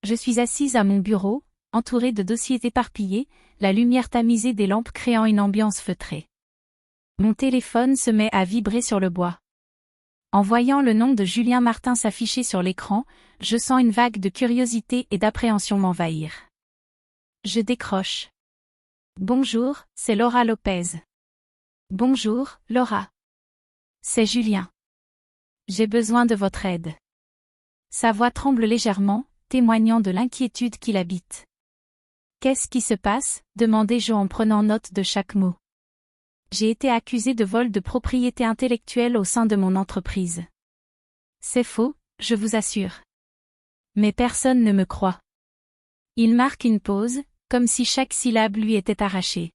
Je suis assise à mon bureau, entourée de dossiers éparpillés, la lumière tamisée des lampes créant une ambiance feutrée. Mon téléphone se met à vibrer sur le bois. En voyant le nom de Julien Martin s'afficher sur l'écran, je sens une vague de curiosité et d'appréhension m'envahir. Je décroche. Bonjour, c'est Laura Lopez. Bonjour, Laura. C'est Julien. J'ai besoin de votre aide. Sa voix tremble légèrement, témoignant de l'inquiétude qui l'habite. Qu'est-ce qui se passe? Demandai-je en prenant note de chaque mot. J'ai été accusé de vol de propriété intellectuelle au sein de mon entreprise. C'est faux, je vous assure. Mais personne ne me croit. Il marque une pause, comme si chaque syllabe lui était arrachée.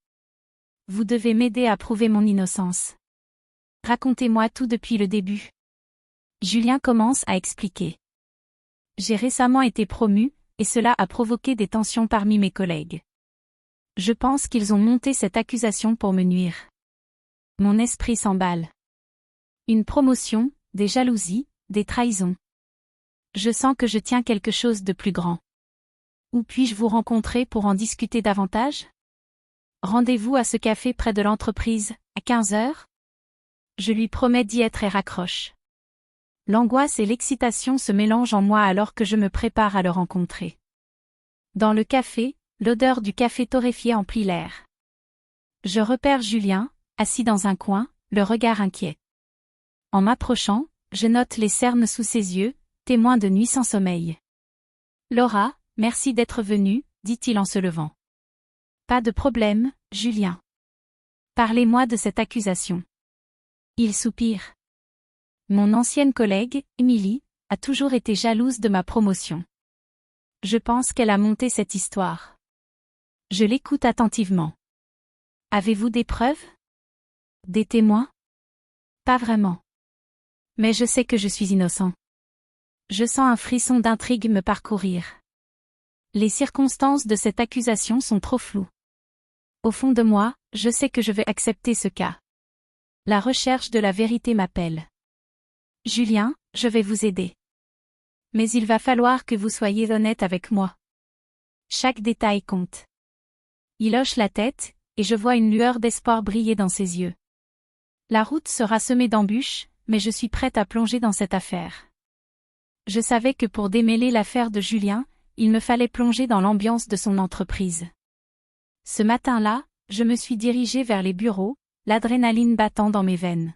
Vous devez m'aider à prouver mon innocence. Racontez-moi tout depuis le début. Julien commence à expliquer. J'ai récemment été promu, et cela a provoqué des tensions parmi mes collègues. Je pense qu'ils ont monté cette accusation pour me nuire. Mon esprit s'emballe. Une promotion, des jalousies, des trahisons. Je sens que je tiens quelque chose de plus grand. Où puis-je vous rencontrer pour en discuter davantage? Rendez-vous à ce café près de l'entreprise, à 15 heures? Je lui promets d'y être et raccroche. L'angoisse et l'excitation se mélangent en moi alors que je me prépare à le rencontrer. Dans le café, l'odeur du café torréfié emplit l'air. Je repère Julien, assis dans un coin, le regard inquiet. En m'approchant, je note les cernes sous ses yeux, témoins de nuits sans sommeil. Laura, merci d'être venue, dit-il en se levant. Pas de problème, Julien. Parlez-moi de cette accusation. Il soupire. Mon ancienne collègue, Émilie, a toujours été jalouse de ma promotion. Je pense qu'elle a monté cette histoire. Je l'écoute attentivement. Avez-vous des preuves? Des témoins? Pas vraiment. Mais je sais que je suis innocent. Je sens un frisson d'intrigue me parcourir. Les circonstances de cette accusation sont trop floues. Au fond de moi, je sais que je vais accepter ce cas. La recherche de la vérité m'appelle. Julien, je vais vous aider. Mais il va falloir que vous soyez honnête avec moi. Chaque détail compte. Il hoche la tête, et je vois une lueur d'espoir briller dans ses yeux. La route sera semée d'embûches, mais je suis prête à plonger dans cette affaire. Je savais que pour démêler l'affaire de Julien, il me fallait plonger dans l'ambiance de son entreprise. Ce matin-là, je me suis dirigée vers les bureaux, l'adrénaline battant dans mes veines.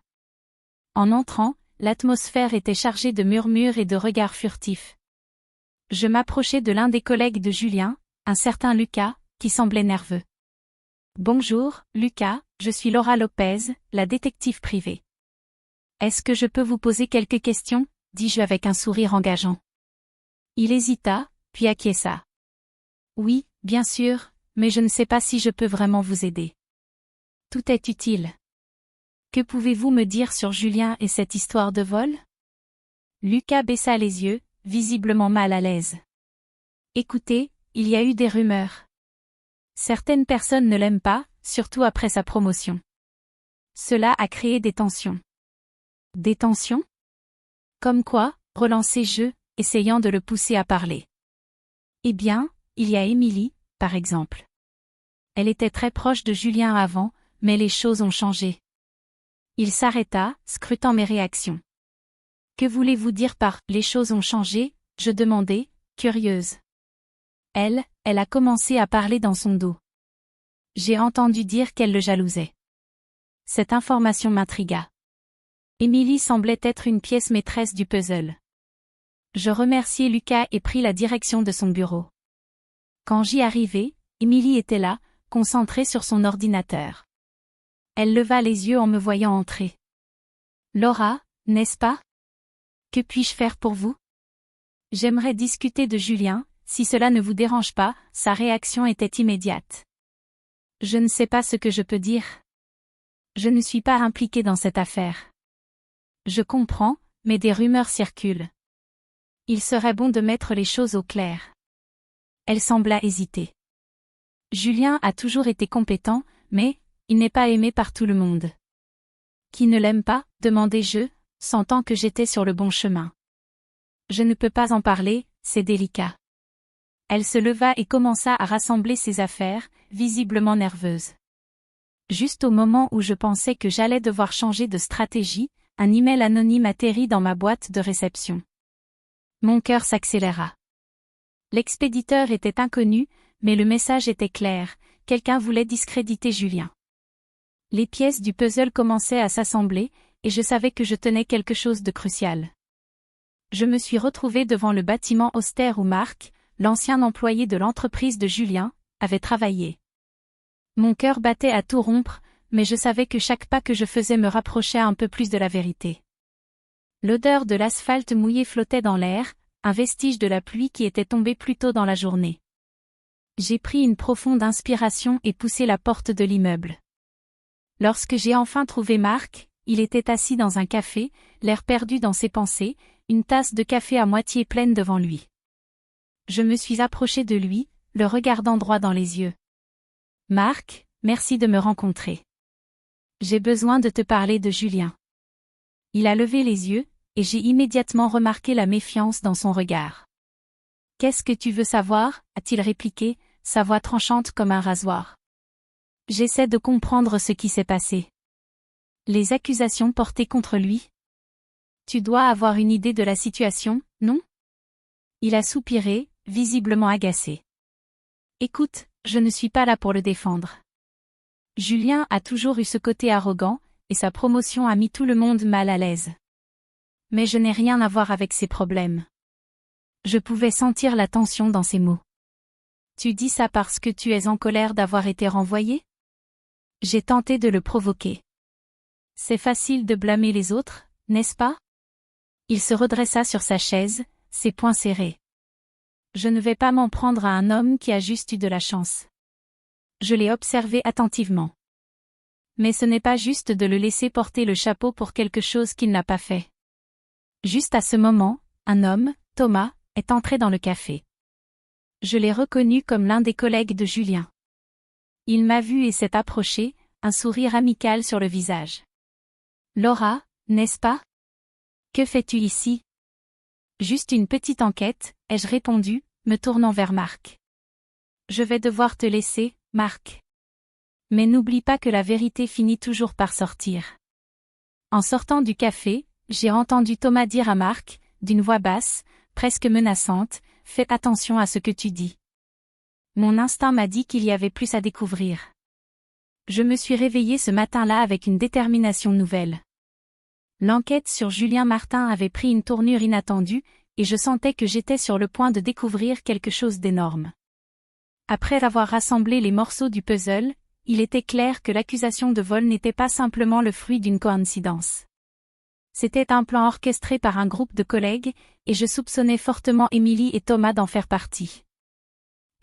En entrant, l'atmosphère était chargée de murmures et de regards furtifs. Je m'approchai de l'un des collègues de Julien, un certain Lucas, qui semblait nerveux. Bonjour, Lucas, je suis Laura Lopez, la détective privée. Est-ce que je peux vous poser quelques questions? Dis-je avec un sourire engageant. Il hésita, puis acquiesça. Oui, bien sûr, mais je ne sais pas si je peux vraiment vous aider. Tout est utile. Que pouvez-vous me dire sur Julien et cette histoire de vol? Lucas baissa les yeux, visiblement mal à l'aise. Écoutez, il y a eu des rumeurs. Certaines personnes ne l'aiment pas, surtout après sa promotion. Cela a créé des tensions. Des tensions? Comme quoi? Relancai-je, essayant de le pousser à parler. Eh bien, il y a Émilie, par exemple. Elle était très proche de Julien avant, mais les choses ont changé. Il s'arrêta, scrutant mes réactions. Que voulez-vous dire par « les choses ont changé » je demandai, curieuse. Elle a commencé à parler dans son dos. J'ai entendu dire qu'elle le jalousait. Cette information m'intrigua. Émilie semblait être une pièce maîtresse du puzzle. Je remerciai Lucas et pris la direction de son bureau. Quand j'y arrivai, Émilie était là, concentrée sur son ordinateur. Elle leva les yeux en me voyant entrer. Laura, n'est-ce pas? Que puis-je faire pour vous? J'aimerais discuter de Julien, si cela ne vous dérange pas, sa réaction était immédiate. Je ne sais pas ce que je peux dire. Je ne suis pas impliquée dans cette affaire. Je comprends, mais des rumeurs circulent. Il serait bon de mettre les choses au clair. Elle sembla hésiter. Julien a toujours été compétent, mais il n'est pas aimé par tout le monde. Qui ne l'aime pas? Demandai-je, sentant que j'étais sur le bon chemin. Je ne peux pas en parler, c'est délicat. Elle se leva et commença à rassembler ses affaires, visiblement nerveuse. Juste au moment où je pensais que j'allais devoir changer de stratégie, un email anonyme atterrit dans ma boîte de réception. Mon cœur s'accéléra. L'expéditeur était inconnu, mais le message était clair, quelqu'un voulait discréditer Julien. Les pièces du puzzle commençaient à s'assembler, et je savais que je tenais quelque chose de crucial. Je me suis retrouvée devant le bâtiment austère où Marc, l'ancien employé de l'entreprise de Julien, avait travaillé. Mon cœur battait à tout rompre, mais je savais que chaque pas que je faisais me rapprochait un peu plus de la vérité. L'odeur de l'asphalte mouillé flottait dans l'air, un vestige de la pluie qui était tombée plus tôt dans la journée. J'ai pris une profonde inspiration et poussé la porte de l'immeuble. Lorsque j'ai enfin trouvé Marc, il était assis dans un café, l'air perdu dans ses pensées, une tasse de café à moitié pleine devant lui. Je me suis approchée de lui, le regardant droit dans les yeux. « Marc, merci de me rencontrer. J'ai besoin de te parler de Julien. » Il a levé les yeux, et j'ai immédiatement remarqué la méfiance dans son regard. « Qu'est-ce que tu veux savoir ?» a-t-il répliqué, sa voix tranchante comme un rasoir. J'essaie de comprendre ce qui s'est passé. Les accusations portées contre lui. Tu dois avoir une idée de la situation, non? Il a soupiré, visiblement agacé. Écoute, je ne suis pas là pour le défendre. Julien a toujours eu ce côté arrogant, et sa promotion a mis tout le monde mal à l'aise. Mais je n'ai rien à voir avec ses problèmes. Je pouvais sentir la tension dans ses mots. Tu dis ça parce que tu es en colère d'avoir été renvoyé? J'ai tenté de le provoquer. C'est facile de blâmer les autres, n'est-ce pas? Il se redressa sur sa chaise, ses poings serrés. Je ne vais pas m'en prendre à un homme qui a juste eu de la chance. Je l'ai observé attentivement. Mais ce n'est pas juste de le laisser porter le chapeau pour quelque chose qu'il n'a pas fait. Juste à ce moment, un homme, Thomas, est entré dans le café. Je l'ai reconnu comme l'un des collègues de Julien. Il m'a vu et s'est approché, un sourire amical sur le visage. Laura, n'est-ce pas? Que fais-tu ici? Juste une petite enquête, ai-je répondu, me tournant vers Marc. Je vais devoir te laisser, Marc. Mais n'oublie pas que la vérité finit toujours par sortir. En sortant du café, j'ai entendu Thomas dire à Marc, d'une voix basse, presque menaçante, « Fais attention à ce que tu dis. » Mon instinct m'a dit qu'il y avait plus à découvrir. Je me suis réveillée ce matin-là avec une détermination nouvelle. L'enquête sur Julien Martin avait pris une tournure inattendue, et je sentais que j'étais sur le point de découvrir quelque chose d'énorme. Après avoir rassemblé les morceaux du puzzle, il était clair que l'accusation de vol n'était pas simplement le fruit d'une coïncidence. C'était un plan orchestré par un groupe de collègues, et je soupçonnais fortement Émilie et Thomas d'en faire partie.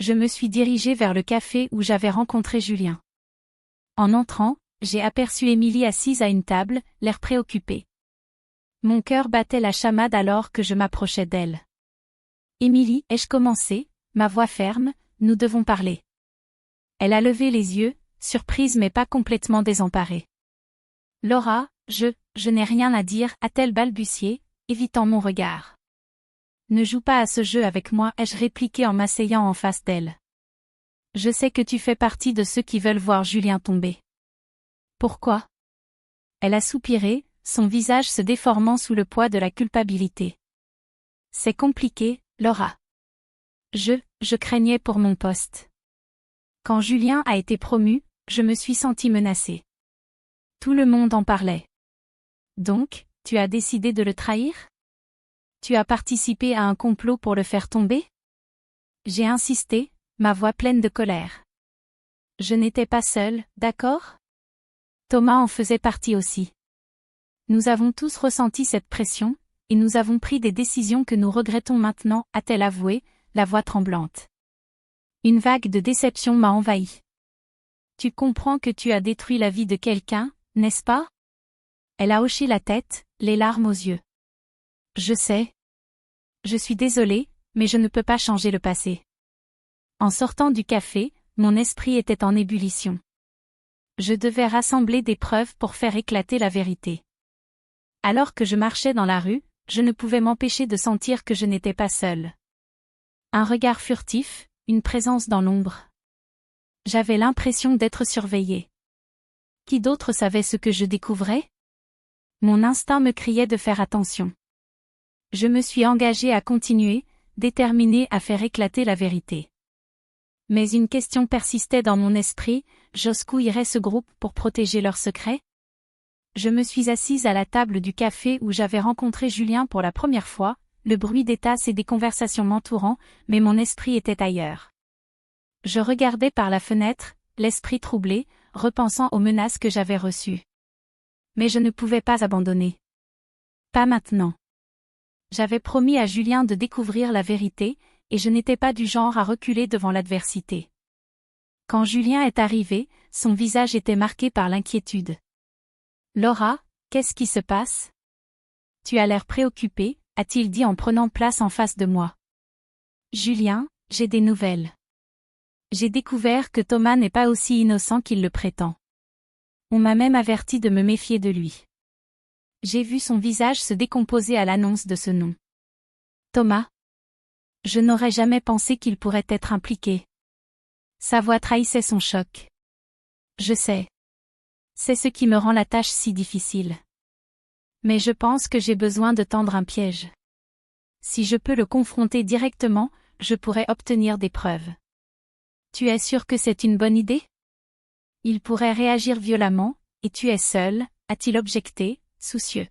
Je me suis dirigée vers le café où j'avais rencontré Julien. En entrant, j'ai aperçu Émilie assise à une table, l'air préoccupée. Mon cœur battait la chamade alors que je m'approchais d'elle. « Émilie, ai-je commencé, ma voix ferme, nous devons parler. » Elle a levé les yeux, surprise mais pas complètement désemparée. « Laura, je n'ai rien à dire, » a-t-elle balbutié, évitant mon regard. « Ne joue pas à ce jeu avec moi, ai-je répliqué en m'asseyant en face d'elle. Je sais que tu fais partie de ceux qui veulent voir Julien tomber. Pourquoi? Elle a soupiré, son visage se déformant sous le poids de la culpabilité. C'est compliqué, Laura. Je craignais pour mon poste. Quand Julien a été promu, je me suis sentie menacée. Tout le monde en parlait. Donc, tu as décidé de le trahir? Tu as participé à un complot pour le faire tomber? J'ai insisté, ma voix pleine de colère. Je n'étais pas seule, d'accord? Thomas en faisait partie aussi. Nous avons tous ressenti cette pression, et nous avons pris des décisions que nous regrettons maintenant, a-t-elle avoué, la voix tremblante. Une vague de déception m'a envahie. Tu comprends que tu as détruit la vie de quelqu'un, n'est-ce pas? Elle a hoché la tête, les larmes aux yeux. Je sais. Je suis désolée, mais je ne peux pas changer le passé. En sortant du café, mon esprit était en ébullition. Je devais rassembler des preuves pour faire éclater la vérité. Alors que je marchais dans la rue, je ne pouvais m'empêcher de sentir que je n'étais pas seule. Un regard furtif, une présence dans l'ombre. J'avais l'impression d'être surveillée. Qui d'autre savait ce que je découvrais? Mon instinct me criait de faire attention. Je me suis engagée à continuer, déterminée à faire éclater la vérité. Mais une question persistait dans mon esprit, j'oscouillerais ce groupe pour protéger leurs secrets? Je me suis assise à la table du café où j'avais rencontré Julien pour la première fois, le bruit des tasses et des conversations m'entourant, mais mon esprit était ailleurs. Je regardais par la fenêtre, l'esprit troublé, repensant aux menaces que j'avais reçues. Mais je ne pouvais pas abandonner. Pas maintenant. J'avais promis à Julien de découvrir la vérité, et je n'étais pas du genre à reculer devant l'adversité. Quand Julien est arrivé, son visage était marqué par l'inquiétude. « Laura, qu'est-ce qui se passe? Tu as l'air préoccupée, a-t-il dit en prenant place en face de moi. Julien, j'ai des nouvelles. J'ai découvert que Thomas n'est pas aussi innocent qu'il le prétend. On m'a même averti de me méfier de lui. J'ai vu son visage se décomposer à l'annonce de ce nom. Thomas? Je n'aurais jamais pensé qu'il pourrait être impliqué. Sa voix trahissait son choc. Je sais. C'est ce qui me rend la tâche si difficile. Mais je pense que j'ai besoin de tendre un piège. Si je peux le confronter directement, je pourrais obtenir des preuves. Tu es sûr que c'est une bonne idée? Il pourrait réagir violemment, et tu es seul, a-t-il objecté, soucieux.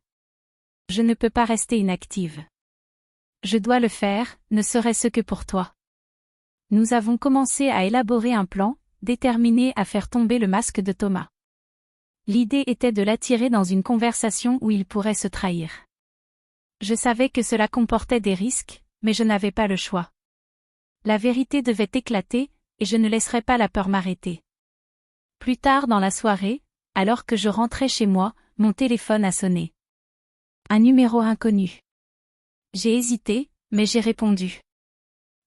Je ne peux pas rester inactive. Je dois le faire, ne serait-ce que pour toi. Nous avons commencé à élaborer un plan, déterminé à faire tomber le masque de Thomas. L'idée était de l'attirer dans une conversation où il pourrait se trahir. Je savais que cela comportait des risques, mais je n'avais pas le choix. La vérité devait éclater, et je ne laisserais pas la peur m'arrêter. Plus tard dans la soirée, alors que je rentrais chez moi, mon téléphone a sonné. Un numéro inconnu. J'ai hésité, mais j'ai répondu.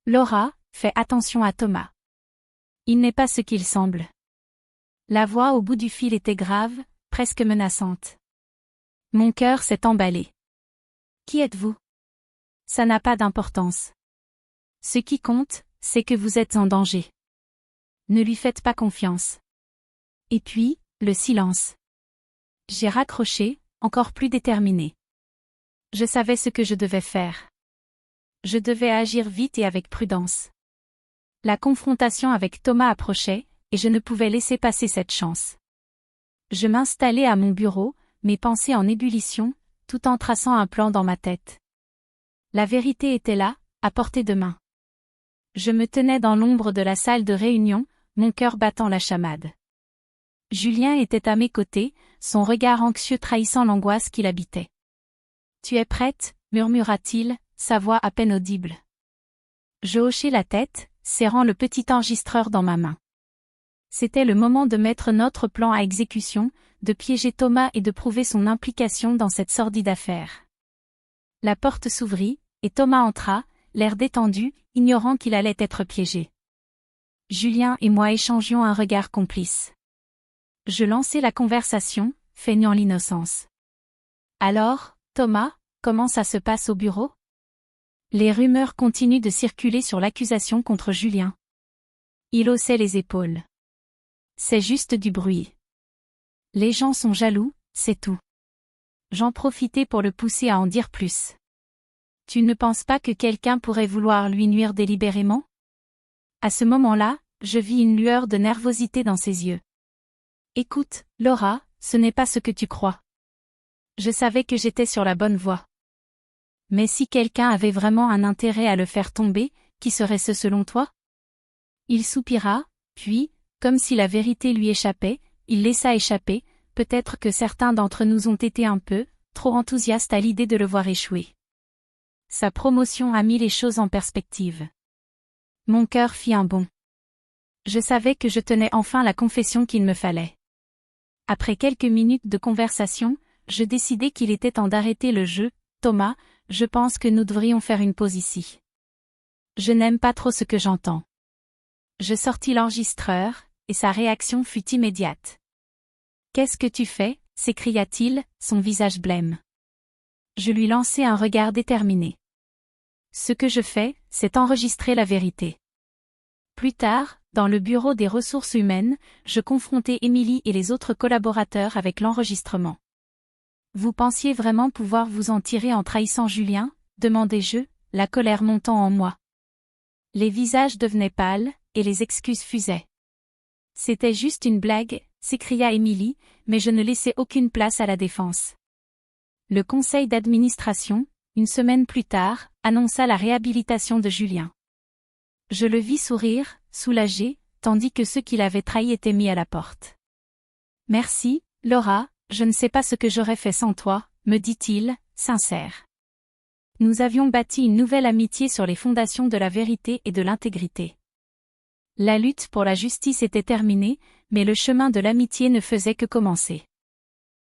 Laura, fais attention à Thomas. Il n'est pas ce qu'il semble. La voix au bout du fil était grave, presque menaçante. Mon cœur s'est emballé. Qui êtes-vous? Ça n'a pas d'importance. Ce qui compte, c'est que vous êtes en danger. Ne lui faites pas confiance. Et puis, le silence. J'ai raccroché, encore plus déterminée. Je savais ce que je devais faire. Je devais agir vite et avec prudence. La confrontation avec Thomas approchait, et je ne pouvais laisser passer cette chance. Je m'installai à mon bureau, mes pensées en ébullition, tout en traçant un plan dans ma tête. La vérité était là, à portée de main. Je me tenais dans l'ombre de la salle de réunion, mon cœur battant la chamade. Julien était à mes côtés, son regard anxieux trahissant l'angoisse qui l'habitait. « Tu es prête ?» murmura-t-il, sa voix à peine audible. Je hochai la tête, serrant le petit enregistreur dans ma main. C'était le moment de mettre notre plan à exécution, de piéger Thomas et de prouver son implication dans cette sordide affaire. La porte s'ouvrit, et Thomas entra, l'air détendu, ignorant qu'il allait être piégé. Julien et moi échangions un regard complice. Je lançai la conversation, feignant l'innocence. Alors, Thomas, comment ça se passe au bureau? Les rumeurs continuent de circuler sur l'accusation contre Julien. Il haussait les épaules. C'est juste du bruit. Les gens sont jaloux, c'est tout. J'en profitais pour le pousser à en dire plus. Tu ne penses pas que quelqu'un pourrait vouloir lui nuire délibérément? À ce moment-là, je vis une lueur de nervosité dans ses yeux. Écoute, Laura, ce n'est pas ce que tu crois. Je savais que j'étais sur la bonne voie. Mais si quelqu'un avait vraiment un intérêt à le faire tomber, qui serait-ce selon toi? Il soupira, puis, comme si la vérité lui échappait, il laissa échapper, peut-être que certains d'entre nous ont été un peu, trop enthousiastes à l'idée de le voir échouer. Sa promotion a mis les choses en perspective. Mon cœur fit un bond. Je savais que je tenais enfin la confession qu'il me fallait. Après quelques minutes de conversation, je décidai qu'il était temps d'arrêter le jeu. Thomas, je pense que nous devrions faire une pause ici. Je n'aime pas trop ce que j'entends. Je sortis l'enregistreur, et sa réaction fut immédiate. Qu'est-ce que tu fais? S'écria-t-il, son visage blême. Je lui lançai un regard déterminé. Ce que je fais, c'est enregistrer la vérité. Plus tard, dans le bureau des ressources humaines, je confrontai Émilie et les autres collaborateurs avec l'enregistrement. Vous pensiez vraiment pouvoir vous en tirer en trahissant Julien ? Demandai-je, la colère montant en moi. Les visages devenaient pâles, et les excuses fusaient. C'était juste une blague, s'écria Émilie, mais je ne laissai aucune place à la défense. Le conseil d'administration, une semaine plus tard, annonça la réhabilitation de Julien. Je le vis sourire, soulagé, tandis que ceux qui l'avaient trahi étaient mis à la porte. « Merci, Laura, je ne sais pas ce que j'aurais fait sans toi, » me dit-il, sincère. Nous avions bâti une nouvelle amitié sur les fondations de la vérité et de l'intégrité. La lutte pour la justice était terminée, mais le chemin de l'amitié ne faisait que commencer.